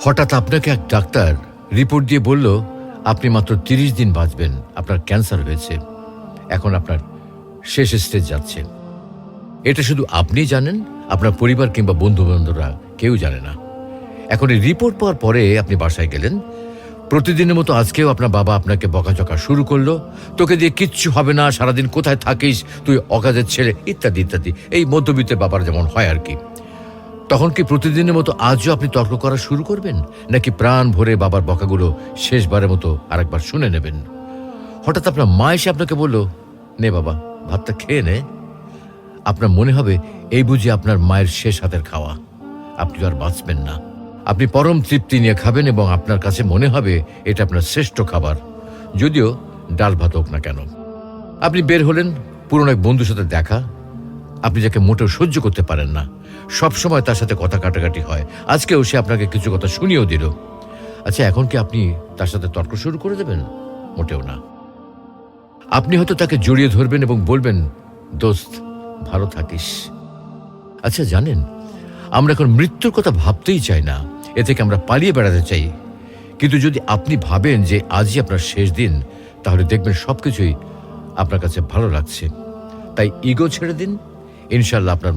হঠাৎ আপনাকে এক ডাক্তার রিপোর্ট দিয়ে বলল আপনি মাত্র ৩০ দিন বাঁচবেন, আপনার ক্যান্সার হয়েছে, এখন আপনার শেষ স্টেজ যাচ্ছে। এটা শুধু আপনিই জানেন, আপনার পরিবার কিংবা বন্ধু বান্ধবরা কেউ জানে না। এখন এই রিপোর্ট পাওয়ার পরে আপনি বাসায় গেলেন। প্রতিদিনের মতো আজকেও আপনার বাবা আপনাকে বকাঝকা শুরু করলো, তোকে দিয়ে কিচ্ছু হবে না, সারাদিন কোথায় থাকিস তুই, অকাজের ছেলে, ইত্যাদি ইত্যাদি। এই মধ্যবিত্তের বাবার যেমন হয় আর কি। তখন কি প্রতিদিনের মতো আজও আপনি তর্ক করা শুরু করবেন, নাকি প্রাণ ভরে বাবার বকাগুলো শেষবারের মতো আরেকবার শুনে নেবেন? হঠাৎ আপনার মা এসে আপনাকে বলল, নে বাবা ভাতটা খেয়ে নে। আপনার মনে হবে এই বুঝি আপনার মায়ের শেষ হাতের খাওয়া, আপনি আর বাঁচবেন না। আপনি পরম তৃপ্তি নিয়ে খাবেন এবং আপনার কাছে মনে হবে এটা আপনার শ্রেষ্ঠ খাবার, যদিও ডাল ভাত হোক না কেন। আপনি বের হলেন, পুরনো এক বন্ধুর সাথে দেখা, আপনি যাকে মোটেও সহ্য করতে পারেন না, সবসময় তার সাথে কথা কাটাকাটি হয়, আজকেও সে আপনাকে কিছু কথা শুনিয়েও দিল। আচ্ছা, এখন কি আপনি তার সাথে তর্ক শুরু করে দেবেন? মোটেও না। আপনি হয়তো তাকে জড়িয়ে ধরবেন এবং বলবেন, দোস্ত ভালো থাকিস। আচ্ছা জানেন, আমরা এখন মৃত্যুর কথা ভাবতেই চাই না, এ থেকে আমরা পালিয়ে বেড়াতে চাই। কিন্তু যদি আপনি ভাবেন যে আজই আপনার শেষ দিন, তাহলে দেখবেন সবকিছুই আপনার কাছে ভালো লাগছে। তাই ইগো ছেড়ে দিন, ইনশাল্লাহ আপনার